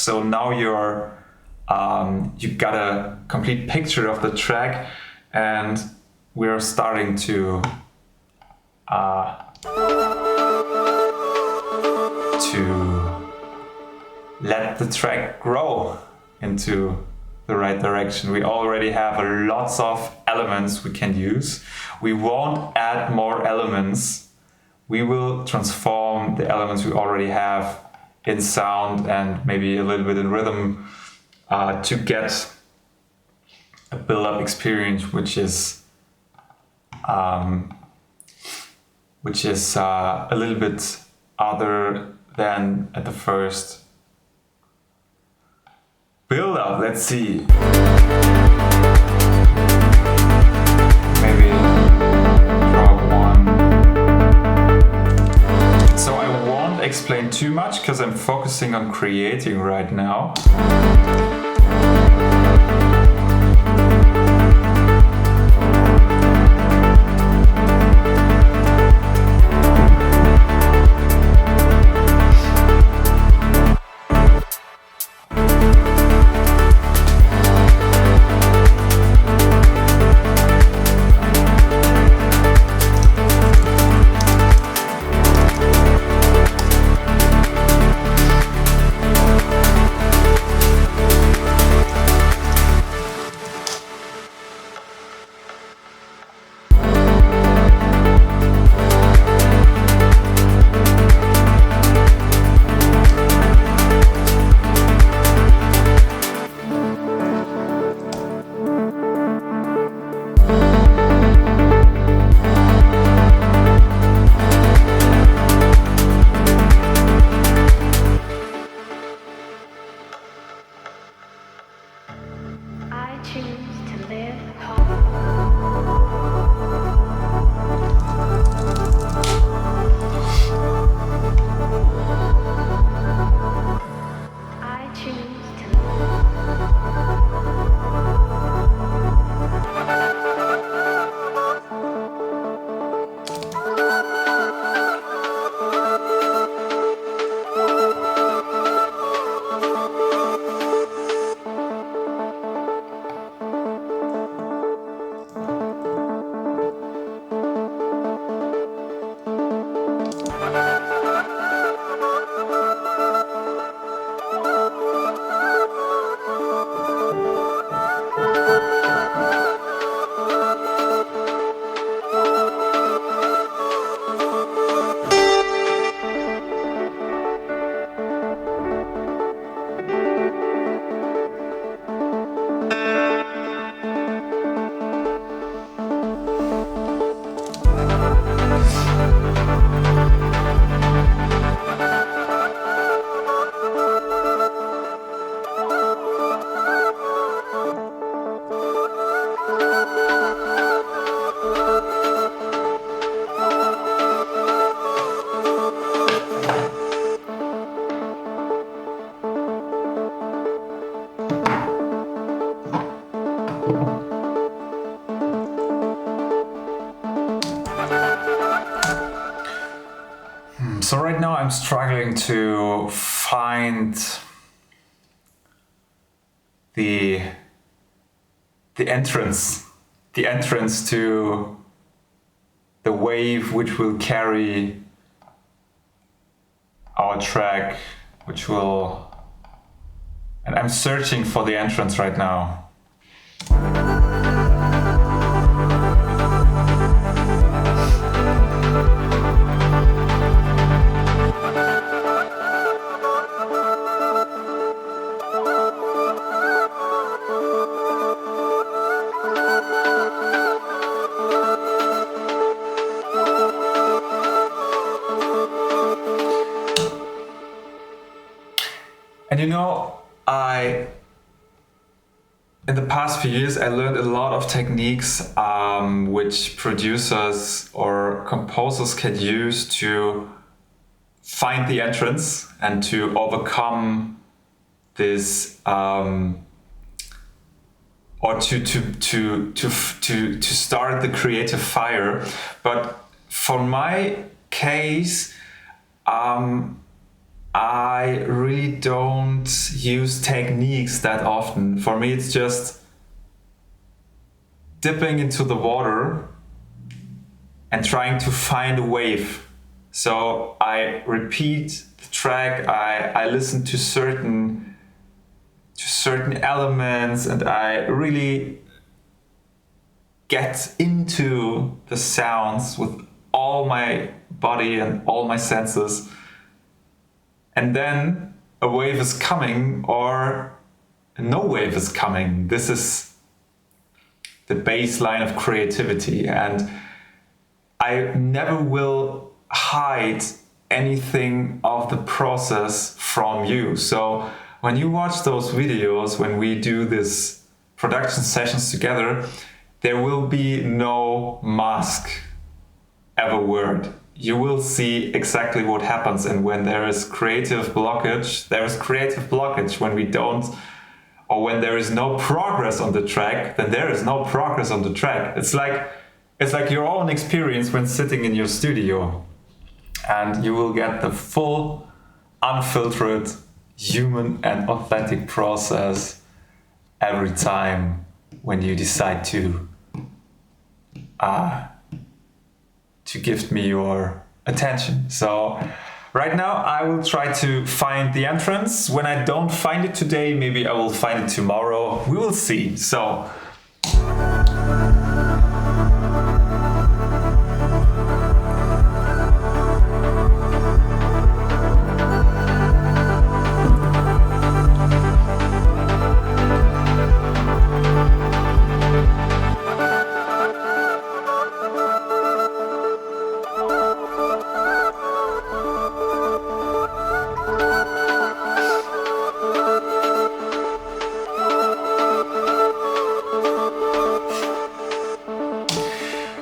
So now you got a complete picture of the track, and we're starting to let the track grow into the right direction. We already have lots of elements we can use. We won't add more elements. We will transform the elements we already have in sound and maybe a little bit in rhythm to get a build-up experience which is a little bit other than at the first build-up. Let's see. Maybe drop one. So I won't explain too much because I'm focusing on creating right now. So right now I'm struggling to find the entrance to the wave which will carry our track, and I'm searching for the entrance right now. And you know, in the past few years, I learned a lot of techniques which producers or composers can use to find the entrance and to overcome this, or to start the creative fire. But for my case, I really don't use techniques that often. For me, it's just dipping into the water and trying to find a wave. So I repeat the track, I listen to certain elements, and I really get into the sounds with all my body and all my senses. And then a wave is coming or no wave is coming. This is the baseline of creativity, and I never will hide anything of the process from you. So when you watch those videos, when we do this production sessions together, there will be no mask ever word. You will see exactly what happens, and when there is creative blockage, there is creative blockage. When we don't, or when there is no progress on the track, then there is no progress on the track. It's like your own experience when sitting in your studio, and you will get the full, unfiltered, human and authentic process every time when you decide to gift me your attention. So right now I will try to find the entrance. When I don't find it today, maybe I will find it tomorrow. We will see. So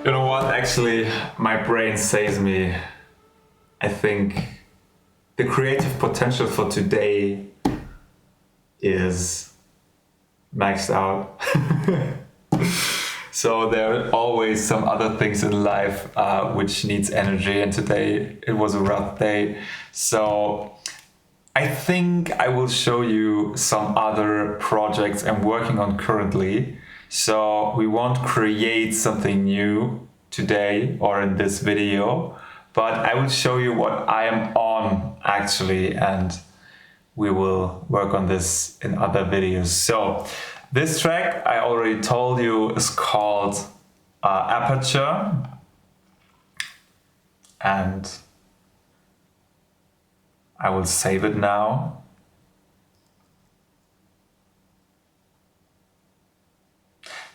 you know what, actually my brain says me, I think the creative potential for today is maxed out. So there are always some other things in life which needs energy, and today it was a rough day. So I think I will show you some other projects I'm working on currently. So we won't create something new today or in this video, but I will show you what I am on actually, and we will work on this in other videos. So this track, I already told you, is called Aperture, and I will save it now.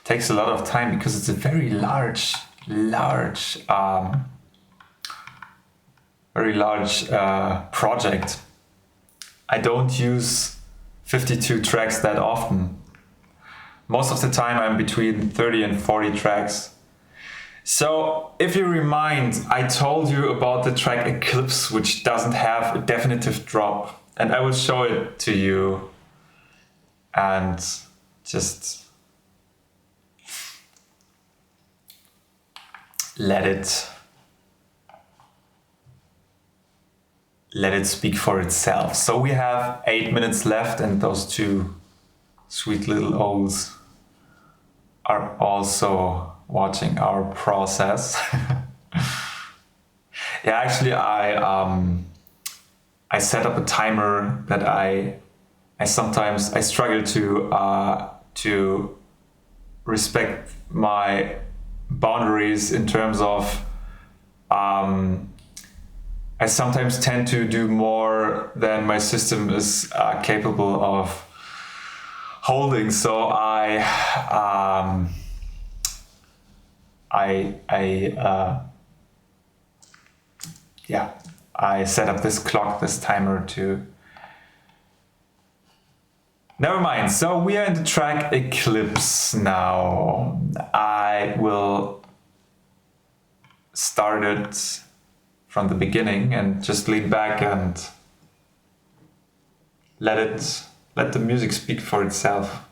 Takes a lot of time because it's a very large project. I don't use 52 tracks that often. Most of the time I'm between 30 and 40 tracks. So if you remind, I told you about the track Eclipse, which doesn't have a definitive drop, and I will show it to you and just let it speak for itself. So we have 8 minutes left, and those two sweet little owls are also watching our process. Yeah, actually I set up a timer that I sometimes struggle to respect my boundaries in terms of I sometimes tend to do more than my system is capable of holding. So I set up this clock, this timer to... Never mind. So we are in the track Eclipse now. I will start it from the beginning and just lean back and let the music speak for itself.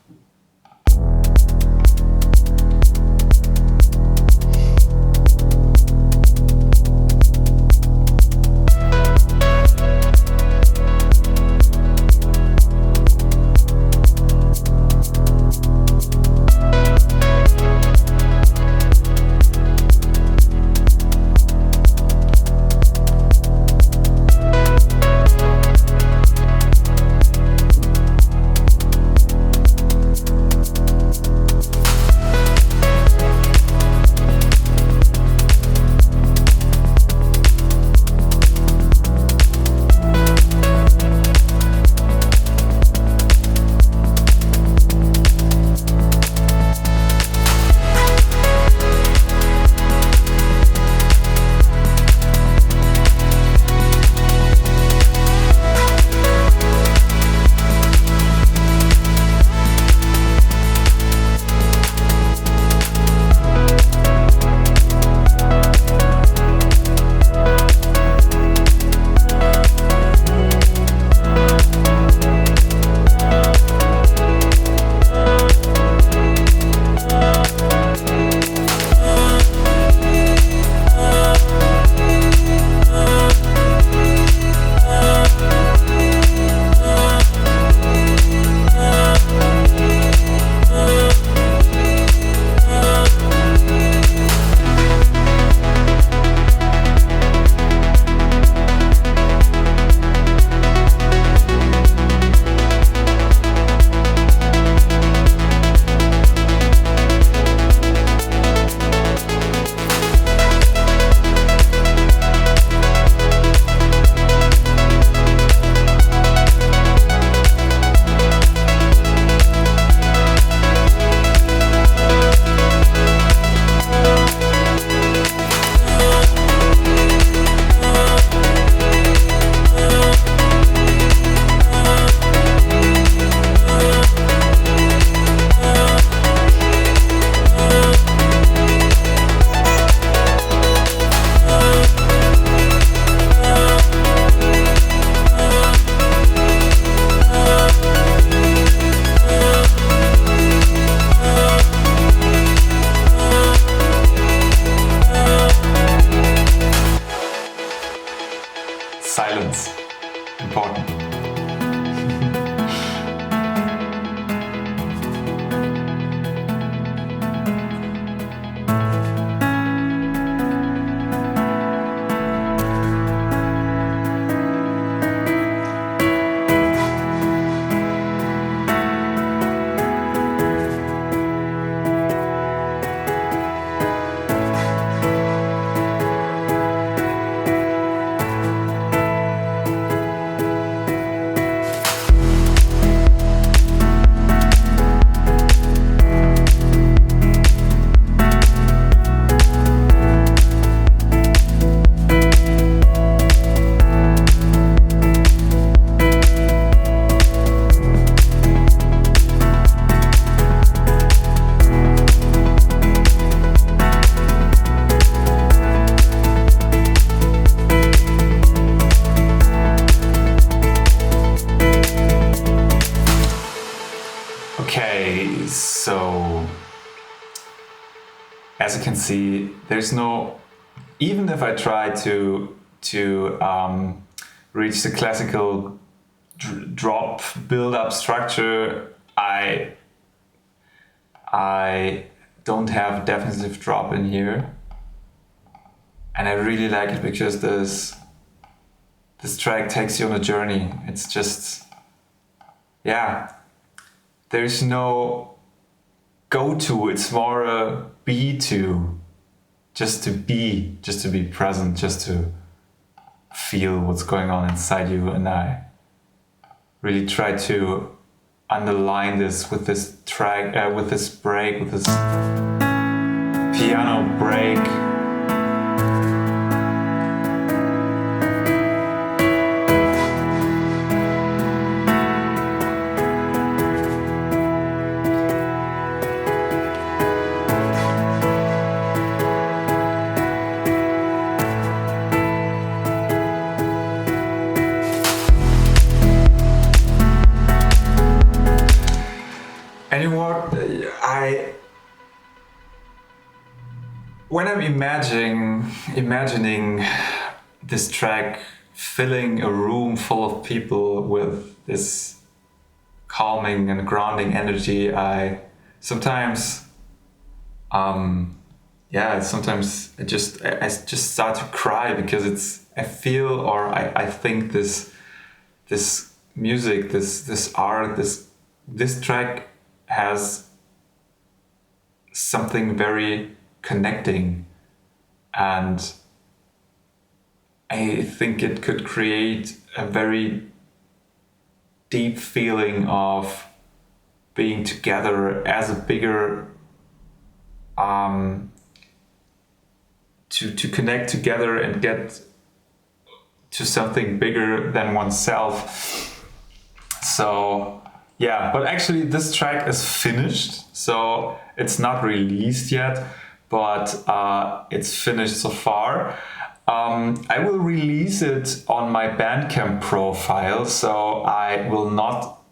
Okay, so as you can see, there's no, even if I try to reach the classical drop build-up structure, I don't have definitive drop in here, and I really like it because this track takes you on a journey. It's just, yeah, there's no go-to, it's more a be-to, just to be present, just to feel what's going on inside you. And I really try to underline this with this track, with this break, with this piano break. And you know what? When I'm imagining this track filling a room full of people with this calming and grounding energy, I sometimes I just start to cry because I think this music, this art, this track has something very connecting, and I think it could create a very deep feeling of being together as a bigger to connect together and get to something bigger than oneself. So yeah, but actually this track is finished, so it's not released yet, but it's finished so far. I will release it on my Bandcamp profile, so I will not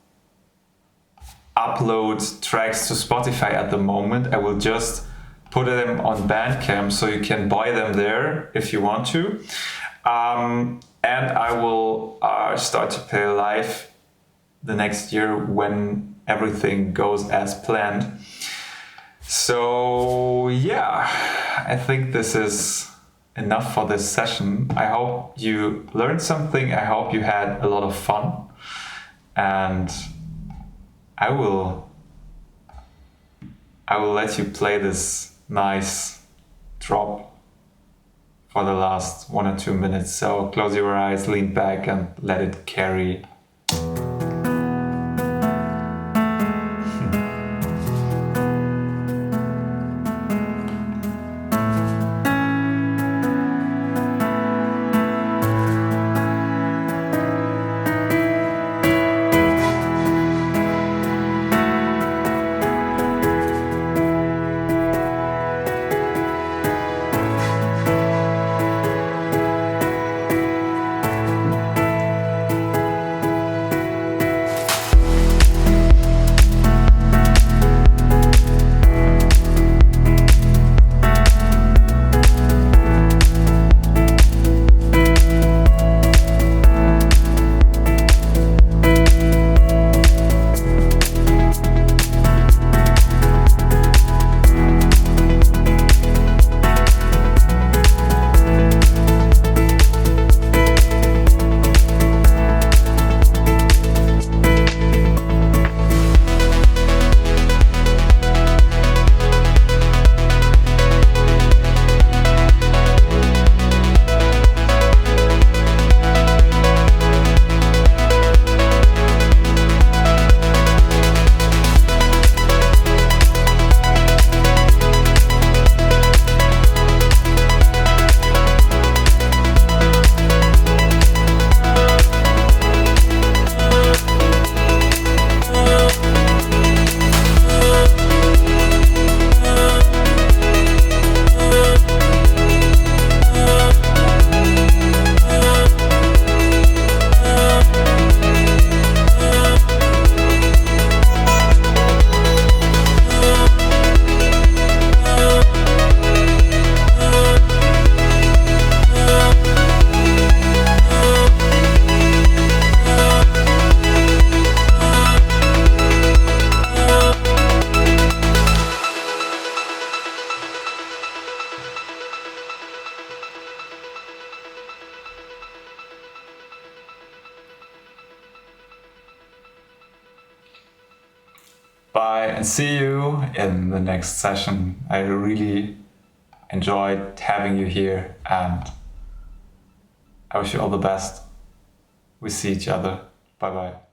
upload tracks to Spotify at the moment. I will just put them on Bandcamp, so you can buy them there if you want to. And I will start to play live the next year when everything goes as planned. So yeah, I think this is enough for this session. I hope you learned something. I hope you had a lot of fun, and I will let you play this nice drop for the last 1 or 2 minutes. So close your eyes, lean back, and let it carry. Bye and see you in the next session. I really enjoyed having you here and I wish you all the best. We see each other. Bye bye.